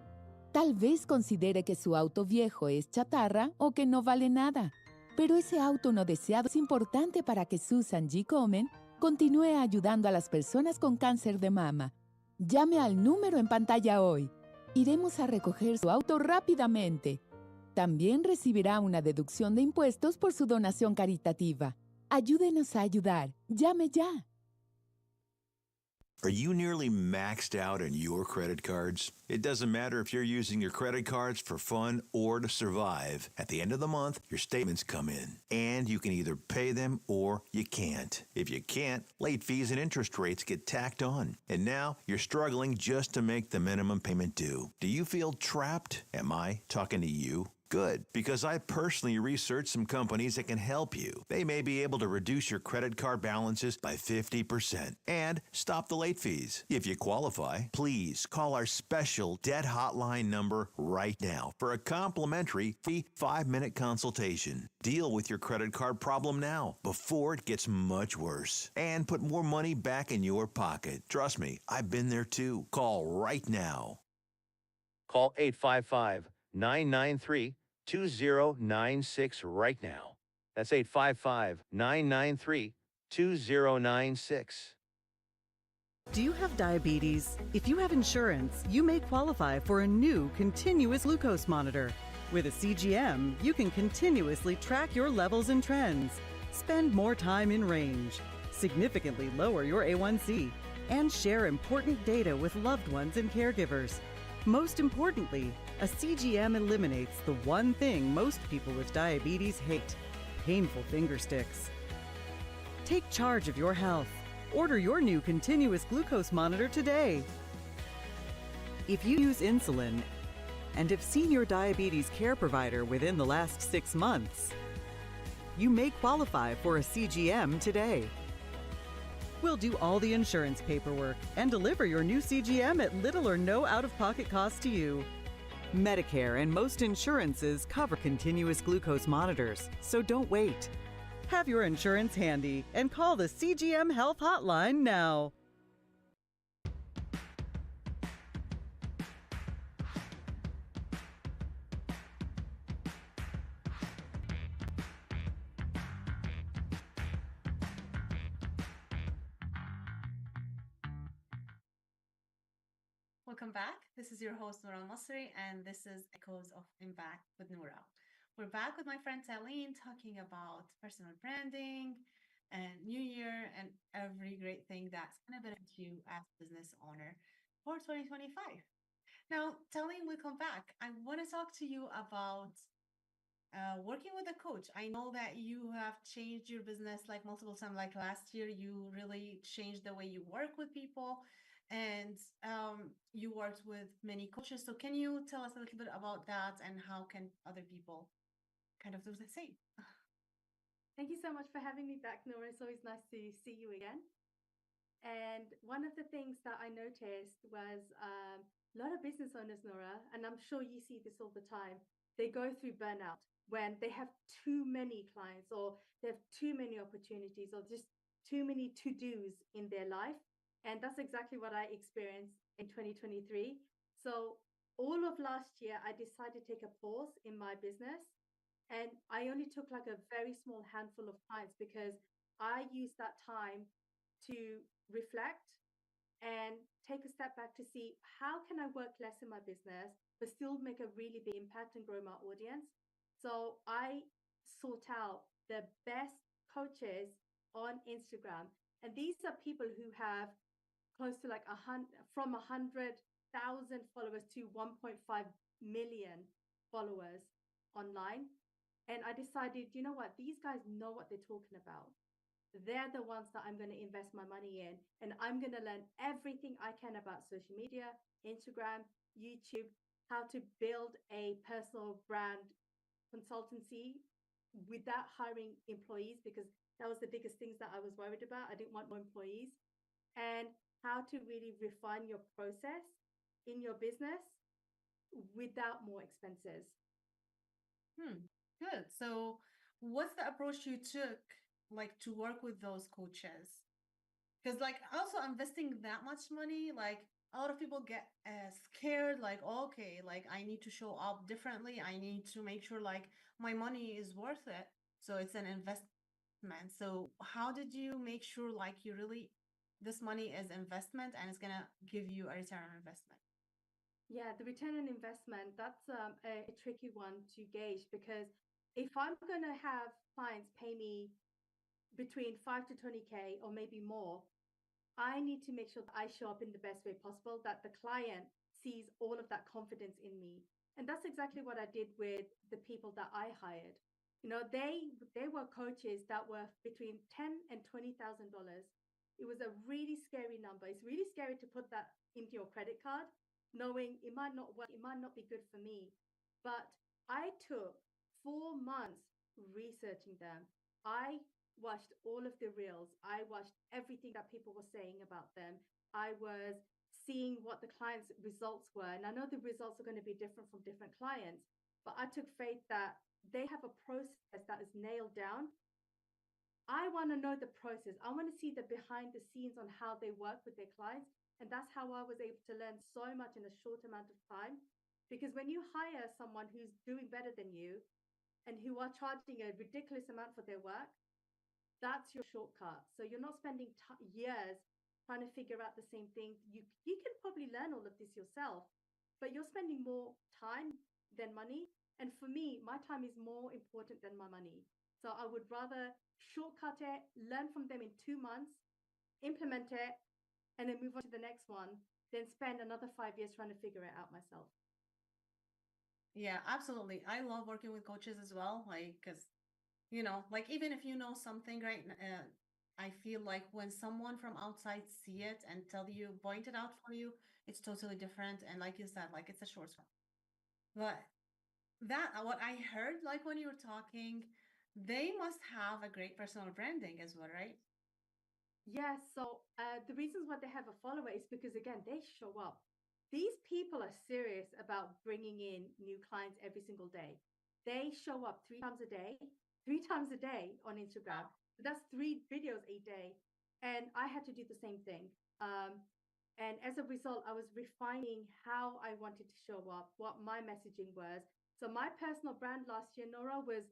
Tal vez considere que su auto viejo es chatarra o que no vale nada, pero ese auto no deseado es importante para que Susan G. Komen continúe ayudando a las personas con cáncer de mama. Llame al número en pantalla hoy. Iremos a recoger su auto rápidamente. También recibirá una deducción de impuestos por su donación caritativa. Ayúdenos a ayudar. Llame ya. Are you nearly maxed out on your credit cards? It doesn't matter if you're using your credit cards for fun or to survive. At the end of the month, your statements come in, and you can either pay them or you can't. If you can't, late fees and interest rates get tacked on. And now you're struggling just to make the minimum payment due. Do you feel trapped? Am I talking to you? Good, because I personally researched some companies that can help you. They may be able to reduce your credit card balances by 50% and stop the late fees. If you qualify, please call our special debt hotline number right now for a complimentary free 5-minute consultation. Deal with your credit card problem now before it gets much worse and put more money back in your pocket. Trust me, I've been there too. Call right now. Call 855-993-2096 right now. That's 855-993-2096. Do you have diabetes? If you have insurance, you may qualify for a new continuous glucose monitor. With a CGM, you can continuously track your levels and trends, spend more time in range, significantly lower your A1C, and share important data with loved ones and caregivers. Most importantly, a CGM eliminates the one thing most people with diabetes hate: painful finger sticks. Take charge of your health. Order your new continuous glucose monitor today. If you use insulin and have seen your diabetes care provider within the last 6 months, you may qualify for a CGM today. We'll do all the insurance paperwork and deliver your new CGM at little or no out-of-pocket cost to you. Medicare and most insurances cover continuous glucose monitors, so don't wait. Have your insurance handy and call the CGM Health Hotline now. Welcome back. This is your host, Noura Masri, and this is Echoes of Impact with Noura. We're back with my friend Talene talking about personal branding and New Year and every great thing that's going to benefit you as a business owner for 2025. Now, Talene, welcome back. I want to talk to you about working with a coach. I know that you have changed your business like multiple times. Like last year, you really changed the way you work with people, and you worked with many coaches. So can you tell us a little bit about that and how can other people kind of do the same? Thank you so much for having me back, Noura. It's always nice to see you again. And one of the things that I noticed was a lot of business owners, Noura, and I'm sure you see this all the time, they go through burnout when they have too many clients or they have too many opportunities or just too many to-dos in their life. And that's exactly what I experienced in 2023. So all of last year, I decided to take a pause in my business. And I only took like a very small handful of clients because I used that time to reflect and take a step back to see how can I work less in my business, but still make a really big impact and grow my audience. So I sought out the best coaches on Instagram. And these are people who have close to like from 100,000 followers to 1.5 million followers online. And I decided, you know what, these guys know what they're talking about. They're the ones that I'm going to invest my money in. And I'm going to learn everything I can about social media, Instagram, YouTube, how to build a personal brand consultancy without hiring employees, because that was the biggest things that I was worried about. I didn't want more employees. And how to really refine your process in your business without more expenses. Good. So what's the approach you took like to work with those coaches? Because like also investing that much money, like a lot of people get scared, like, okay, like I need to show up differently. I need to make sure like my money is worth it. So it's an investment. So how did you make sure like you really, this money is investment and it's going to give you a return on investment? Yeah, the return on investment, that's a tricky one to gauge, because if I'm going to have clients pay me between 5 to 20K or maybe more, I need to make sure that I show up in the best way possible, that the client sees all of that confidence in me. And that's exactly what I did with the people that I hired. You know, they were coaches that were between $10,000 and $20,000. It was a really scary number. It's really scary to put that into your credit card, knowing it might not work, it might not be good for me. But I took 4 months researching them. I watched all of the reels. I watched everything that people were saying about them. I was seeing what the clients' results were. And I know the results are going to be different from different clients, but I took faith that they have a process that is nailed down. I want to know the process. I want to see the behind the scenes on how they work with their clients. And that's how I was able to learn so much in a short amount of time. Because when you hire someone who's doing better than you and who are charging a ridiculous amount for their work, that's your shortcut. So you're not spending years trying to figure out the same thing. You can probably learn all of this yourself, but you're spending more time than money. And for me, my time is more important than my money. So I would rather shortcut it, learn from them in 2 months, implement it, and then move on to the next one, than spend another 5 years trying to figure it out myself. Yeah, absolutely. I love working with coaches as well. Like, because, you know, like even if you know something, right? I feel like when someone from outside see it and tell you, point it out for you, it's totally different. And like you said, like it's a shortcut. But that, what I heard, like when you were talking, they must have a great personal branding as well, right? Yes, so the reasons why they have a follower is because, again, they show up. These people are serious about bringing in new clients every single day. They show up 3 times a day, 3 times a day on Instagram. So that's 3 videos a day. And I had to do the same thing. And as a result, I was refining how I wanted to show up, what my messaging was. So my personal brand last year, Nora, was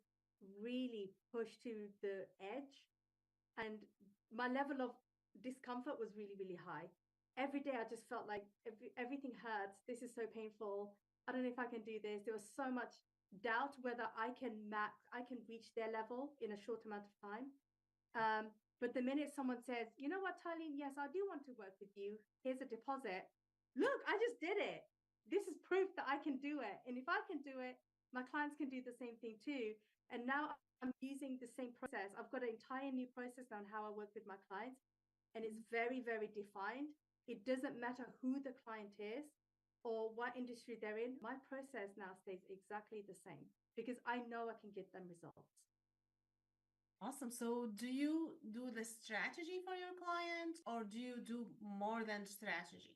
really pushed to the edge, and my level of discomfort was really, really high. Every day I just felt like everything hurts. This is so painful. I don't know if I can do this. There was so much doubt whether I can reach their level in a short amount of time. But the minute someone says, you know what, Tarlene, yes, I do want to work with you. Here's a deposit. Look, I just did it. This is proof that I can do it. And if I can do it, my clients can do the same thing too. And now I'm using the same process. I've got an entire new process on how I work with my clients, and it's very, very defined. It doesn't matter who the client is or what industry they're in. My process now stays exactly the same because I know I can get them results. Awesome. So do you do the strategy for your client or do you do more than strategy?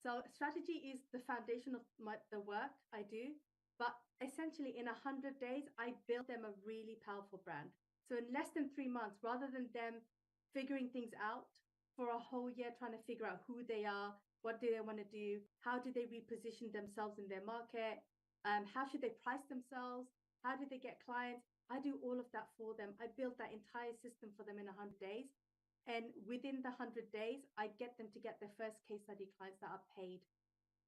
So strategy is the foundation of the work I do. But essentially, in 100 days, I build them a really powerful brand. So in less than 3 months, rather than them figuring things out for a whole year, trying to figure out who they are, what do they want to do, how do they reposition themselves in their market, how should they price themselves, how do they get clients? I do all of that for them. I build that entire system for them in 100 days. And within the 100 days, I get them to get their first case study clients that are paid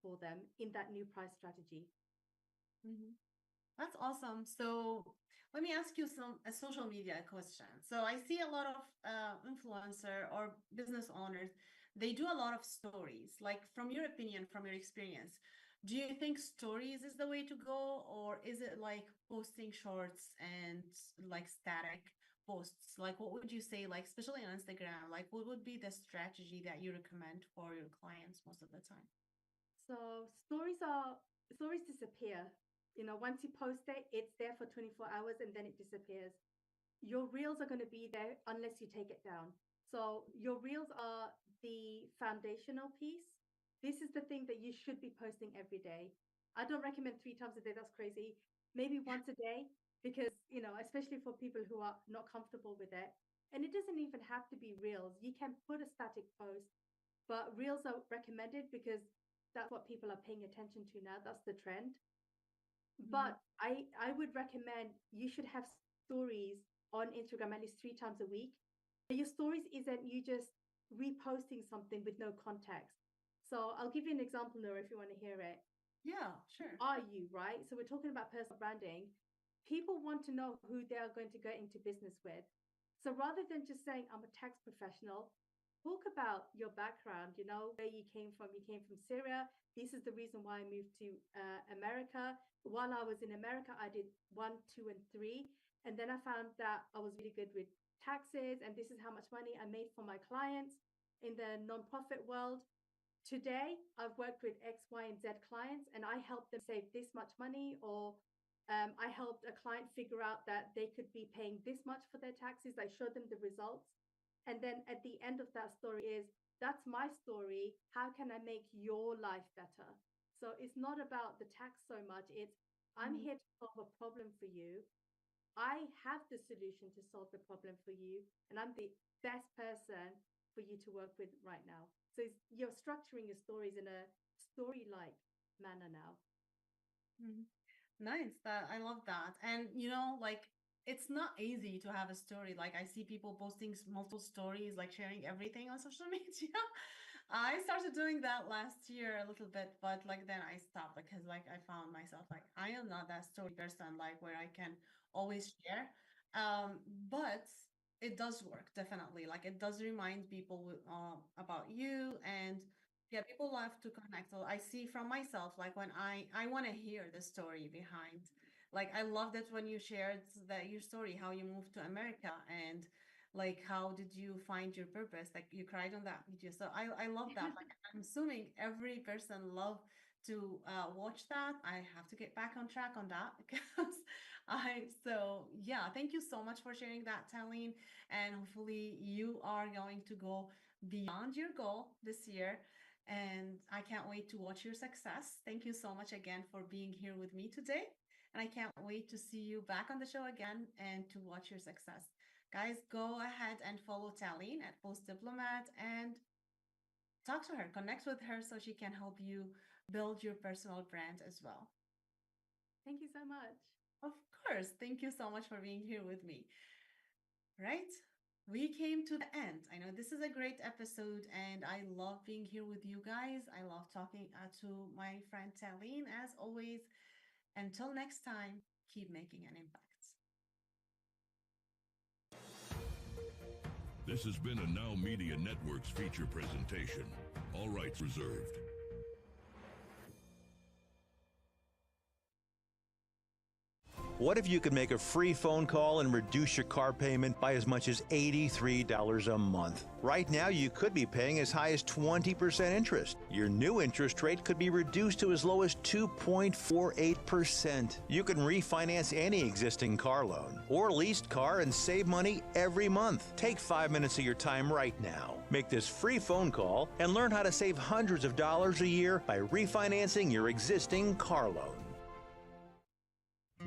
for them in that new price strategy. Mm-hmm. That's awesome. So let me ask you a social media question. So I see a lot of influencer or business owners, they do a lot of stories. Like from your opinion, from your experience, do you think stories is the way to go, or is it like posting shorts and like static posts? Like what would you say, like especially on Instagram, like what would be the strategy that you recommend for your clients most of the time? So stories disappear. You know, once you post it, it's there for 24 hours and then it disappears. Your reels are going to be there unless you take it down. So your reels are the foundational piece. This is the thing that you should be posting every day. I don't recommend 3 times a day. That's crazy. Maybe once a day, because, you know, especially for people who are not comfortable with it. And it doesn't even have to be reels. You can put a static post, but reels are recommended because that's what people are paying attention to now. That's the trend. But I would recommend you should have stories on Instagram at least 3 times a week. Your stories isn't you just reposting something with no context. So I'll give you an example, Nora, if you want to hear it. Yeah, sure. Are you, right? So we're talking about personal branding. People want to know who they are going to go into business with. So rather than just saying, I'm a tax professional, talk about your background, you know, where you came from. You came from Syria. This is the reason why I moved to America. While I was in America, I did 1, 2, and 3. And then I found that I was really good with taxes. And this is how much money I made for my clients in the nonprofit world. Today, I've worked with X, Y, and Z clients, and I helped them save this much money, or I helped a client figure out that they could be paying this much for their taxes. I showed them the results. And then at the end of that story is, that's my story. How can I make your life better? So it's not about the tax so much. It's, I'm here to solve a problem for you. I have the solution to solve the problem for you. And I'm the best person for you to work with right now. So you're structuring your stories in a story-like manner now. Nice. That I love that. And you know, like it's not easy to have a story. Like I see people posting multiple stories, like sharing everything on social media. I started doing that last year a little bit, but like then I stopped because like I found myself like I am not that story person, like where I can always share. But it does work definitely. Like it does remind people about you, and yeah, people love to connect. So I see from myself, like when I want to hear the story behind. Like I loved it when you shared that your story, how you moved to America, and like how did you find your purpose? Like you cried on that video. So I love that. Like I'm assuming every person love to watch that. I have to get back on track on that because thank you so much for sharing that, Talene. And hopefully you are going to go beyond your goal this year. And I can't wait to watch your success. Thank you so much again for being here with me today. And I can't wait to see you back on the show again and to watch your success. Guys, go ahead and follow Talene at Post Diplomat and talk to her, connect with her so she can help you build your personal brand as well. Thank you so much. Of course. Thank you so much for being here with me. Right? We came to the end. I know this is a great episode and I love being here with you guys. I love talking to my friend Talene as always. Until next time, keep making an impact. This has been a Now Media Networks feature presentation. All rights reserved. What if you could make a free phone call and reduce your car payment by as much as $83 a month? Right now, you could be paying as high as 20% interest. Your new interest rate could be reduced to as low as 2.48%. You can refinance any existing car loan or leased car and save money every month. Take 5 minutes of your time right now. Make this free phone call and learn how to save hundreds of dollars a year by refinancing your existing car loan.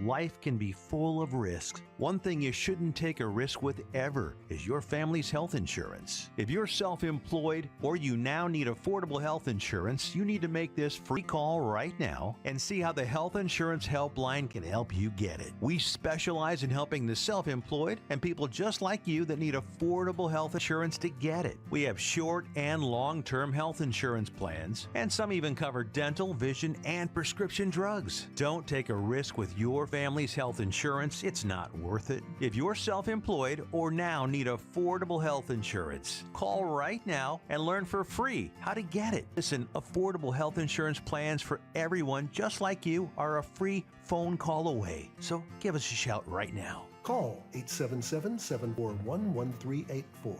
Life can be full of risks. One thing you shouldn't take a risk with ever is your family's health insurance. If you're self-employed or you now need affordable health insurance, you need to make this free call right now and see how the Health Insurance Helpline can help you get it. We specialize in helping the self-employed and people just like you that need affordable health insurance to get it. We have short and long-term health insurance plans, and some even cover dental, vision, and prescription drugs. Don't take a risk with your family's health insurance. It's not worth it. If you're self-employed or now need affordable health insurance, call right now and learn for free how to get it. Listen, affordable health insurance plans for everyone just like you are a free phone call away. So give us a shout right now. Call 877-741-1384.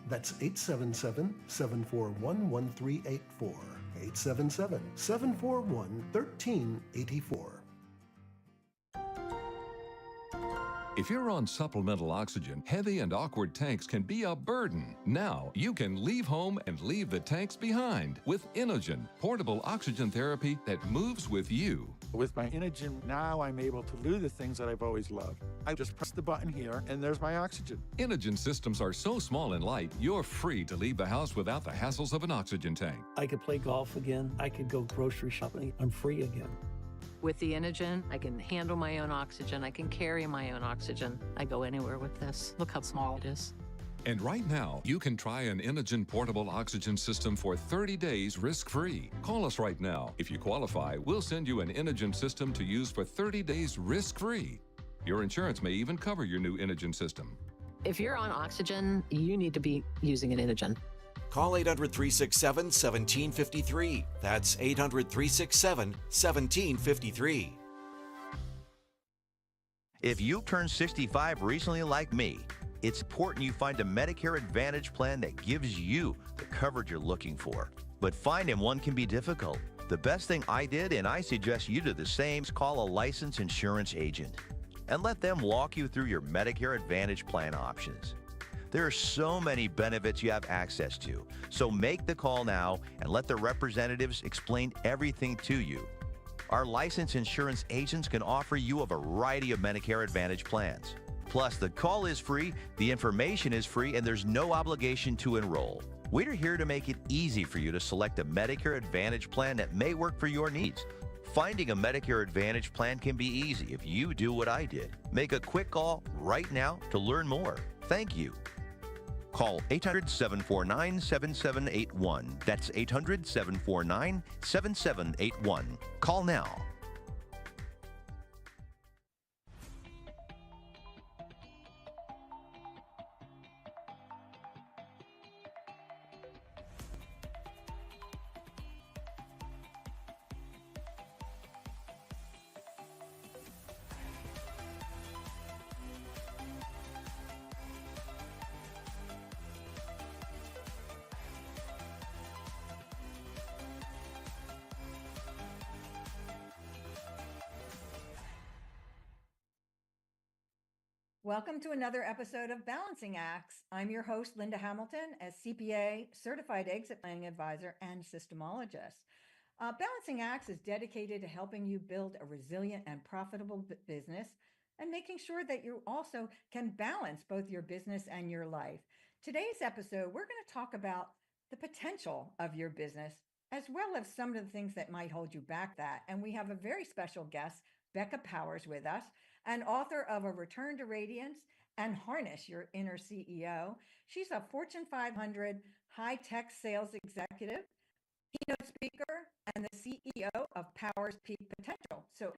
That's 877-741-1384. 877-741-1384. If you're on supplemental oxygen, heavy and awkward tanks can be a burden. Now you can leave home and leave the tanks behind with Inogen, portable oxygen therapy that moves with you. With my Inogen, now I'm able to do the things that I've always loved. I just press the button here, and there's my oxygen. Inogen systems are so small and light, you're free to leave the house without the hassles of an oxygen tank. I could play golf again. I could go grocery shopping. I'm free again. With the Inogen, I can handle my own oxygen. I can carry my own oxygen. I go anywhere with this. Look how small it is. And right now, you can try an Inogen portable oxygen system for 30 days risk-free. Call us right now. If you qualify, we'll send you an Inogen system to use for 30 days risk-free. Your insurance may even cover your new Inogen system. If you're on oxygen, you need to be using an Inogen. Call 800-367-1753. That's 800-367-1753. If you turned 65 recently like me, it's important you find a Medicare Advantage plan that gives you the coverage you're looking for. But finding one can be difficult. The best thing I did, and I suggest you do the same, is call a licensed insurance agent and let them walk you through your Medicare Advantage plan options. There are so many benefits you have access to, so make the call now and let the representatives explain everything to you. Our licensed insurance agents can offer you a variety of Medicare Advantage plans. Plus, the call is free, the information is free, and there's no obligation to enroll. We're here to make it easy for you to select a Medicare Advantage plan that may work for your needs. Finding a Medicare Advantage plan can be easy if you do what I did. Make a quick call right now to learn more. Thank you. Call 800-749-7781. That's 800-749-7781. Call now. Welcome to another episode of Balancing Acts. I'm your host, Linda Hamilton, as CPA, Certified Exit Planning Advisor, and Systemologist. Balancing Acts is dedicated to helping you build a resilient and profitable business and making sure that you also can balance both your business and your life. Today's episode, we're going to talk about the potential of your business, as well as some of the things that might hold you back that. And we have a very special guest, Becca Powers, with us, an author of A Return to Radiance and Harness Your Inner CEO. She's a Fortune 500 high-tech sales executive, keynote speaker, and the CEO of Powers Peak Potential. So